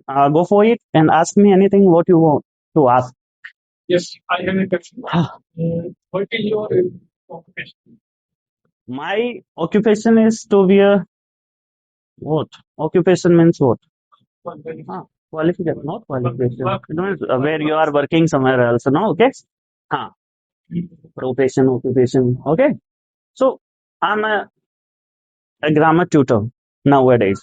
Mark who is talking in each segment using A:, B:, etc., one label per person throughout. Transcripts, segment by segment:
A: Go for it and ask me anything what you want to ask.
B: Yes, I have a question. What is your occupation?
A: My occupation is to be a what? Occupation means what? Qualification, not qualification.
B: Work.
A: It means where you are working somewhere else. No, okay. Huh. Profession, occupation. Okay. So I'm a grammar tutor nowadays.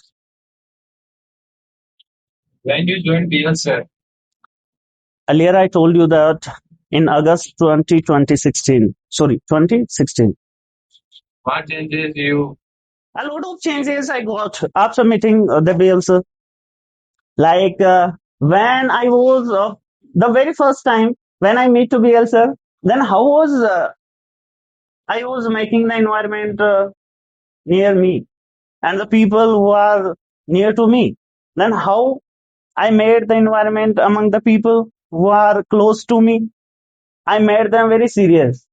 B: When you joined PL,
A: Earlier I told you that in August 2016. Sorry, 2016.
B: what changes you?
A: A lot of changes I got after meeting the bills. Like when I was the very first time when I meet to BL sir, then how was I was making the environment near me and the people who are near to me. Then how I made the environment among the people who are close to me. I made them very serious.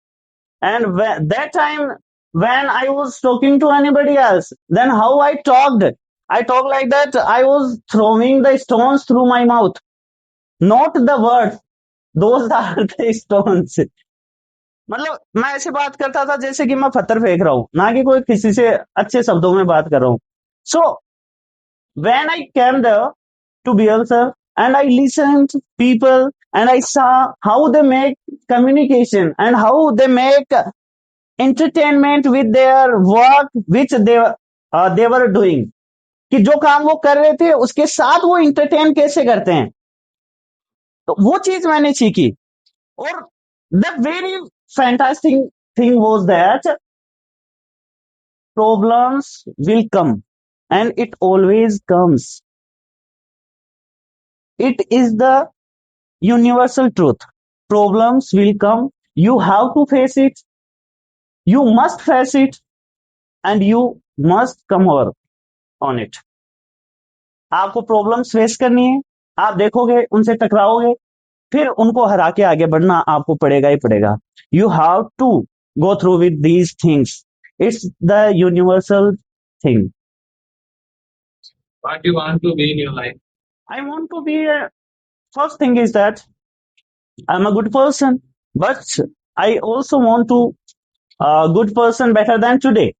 A: And that time when I was talking to anybody else, then how I talked like that. I was throwing the stones through my mouth, not the words. Those are the stones. मतलब मैं ऐसे बात करता था जैसे कि मैं पत्थर फेंक रहा हूँ, ना कि कोई किसी से अच्छे शब्दों में बात कर रहा हूँ. So when I came there to Bielsa and I listened people and I saw how they make communication and how they make entertainment with their work which they were doing, कि जो काम वो कर रहे थे उसके साथ वो entertain कैसे करते हैं, तो वो चीज मैंने सीखी. और the very fantastic thing was that problems will come and it always comes. It is the universal truth. Problems will come. You have to face it. You must face it and you must come over on it. आपको problems face करनी है. आप देखोगे, उनसे टकराओगे, फिर उनको हरा के आगे बढ़ना आपको पड़ेगा ही पड़ेगा. You have to go through with these things. It's the universal thing.
B: What you want to be in your life?
A: I want to be first thing is that I'm a good person, but I also want to good person better than today,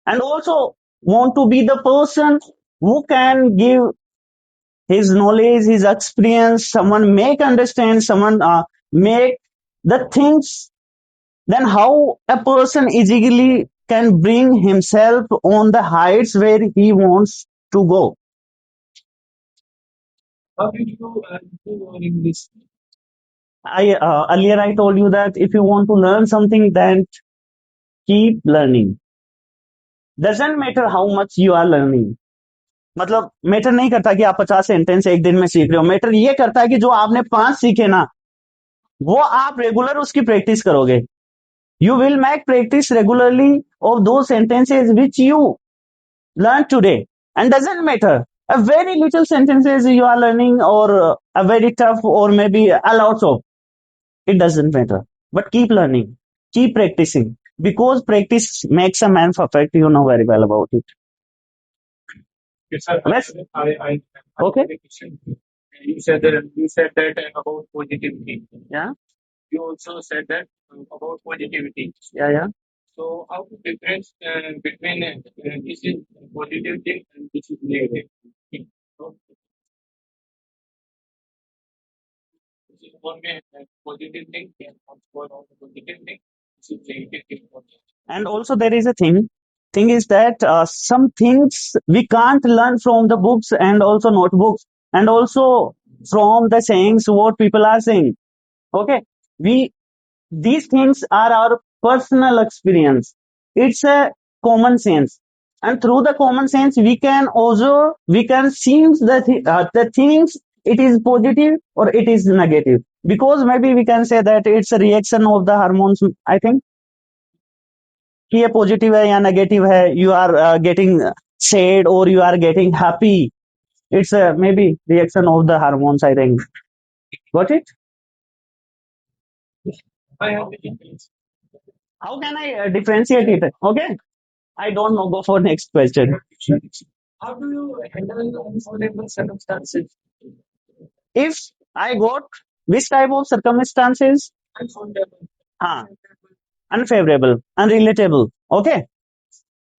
A: and also want to be the person who can give his knowledge, his experience, someone make understand, someone make the things, then how a person easily can bring himself on the heights where he wants to go.
B: How did you improve your English?
A: I earlier I told you that if you want to learn something, then keep learning. Doesn't matter how much you are learning. मतलब matter नहीं करता कि आप 50 sentence एक दिन में सीख रहे हो. मैटर ये करता है कि जो आपने 5 सीखे ना, वो आप रेगुलर उसकी प्रैक्टिस करोगे. You will make practice regularly of those sentences which you learned today. And doesn't matter. A very little sentences you are learning or a very tough or maybe a lot of. It doesn't matter. But keep learning. Keep practicing. Because practice makes a man perfect. You know very well about it.
B: Yes, sir.
A: Yes?
B: I
A: Okay.
B: have a question. You said that about positivity.
A: Yeah.
B: You also said that about positivity.
A: Yeah.
B: So how to difference between this is positive thing and this is negative thing? So this is one way positive thing and also positive thing. This is negative thing.
A: And also there is a thing is that some things we can't learn from the books and also notebooks and also from the sayings what people are saying. Okay, we these things are our personal experience. It's a common sense, and through the common sense we can see the things, it is positive or it is negative, because maybe we can say that it's a reaction of the hormones, I think, कि ये positive है या negative है. You are getting sad और you are getting happy. It's maybe reaction of the hormones, I think. Got it?
B: I have a question.
A: How can I differentiate it? Okay, I don't know. Go for next question.
B: How do you handle unfavorable circumstances?
A: if I got which type of circumstances? Ah, unfavorable, unrelatable. Okay.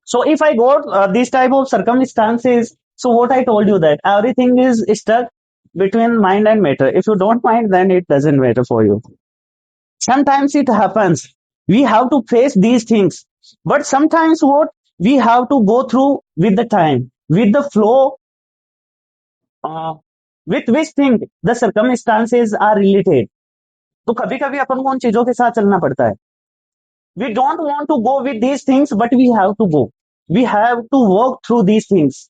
A: So if I got this type of circumstances, so what I told you that everything is stuck between mind and matter. If you don't mind, then it doesn't matter for you. Sometimes it happens. We have to face these things. But sometimes what we have to go through with the time, with the flow, uh, with which thing the circumstances are related. तो कभी कभी अपन को उन चीजों के साथ चलना पड़ता है. We don't want to go with these things, but we have to go. We have to work through these things.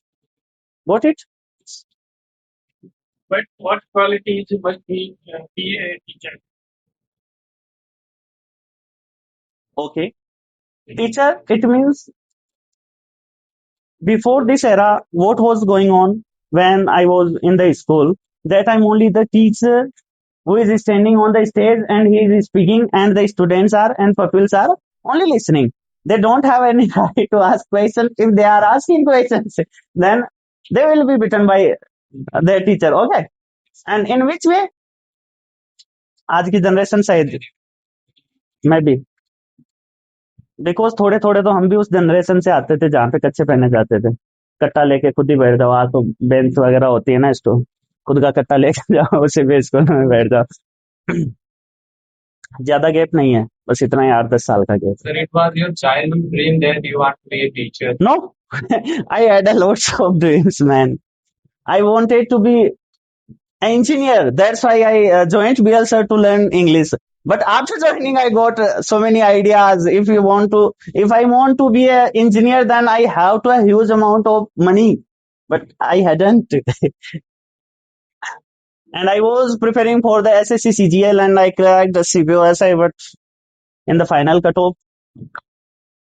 A: Got it?
B: But what qualities must be a teacher?
A: Okay. Teacher, it means before this era, what was going on when I was in the school, that I'm only the teacher who is standing on the stage and he is speaking and the students are and pupils are only listening. They don't have any right to ask questions. If they are asking questions, then they will be beaten by their teacher. Okay. And in which way? आज की generation शायद मैं भी because थोड़े थोड़े तो हम भी उस जनरेशन से आते थे जहाँ पे कच्चे पहने जाते थे. कट्टा लेके खुद ही बैठ जाओ. आज तो बेंच वगैरह होती है ना, स्टोर खुद का कट्टा लेके जाओ, उसे बेच को बैठ जाओ. ज्यादा गैप नहीं है, बस इतना ही 8-10 साल का gap.
B: Sir, it was your childhood dream that you want to be a teacher.
A: No. I had a lots of dreams, man. I wanted to be engineer. That's why I joined BL sir to learn English. But after joining, I got so many ideas. If I want to be an engineer, then I have to a huge amount of money. But I hadn't. And I was preparing for the SSC CGL and I cracked the CBOSI, but in the final cutoff,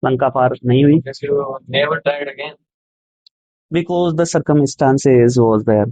A: Lanka par nahi hui
B: Because you never tried again.
A: because the circumstances was there.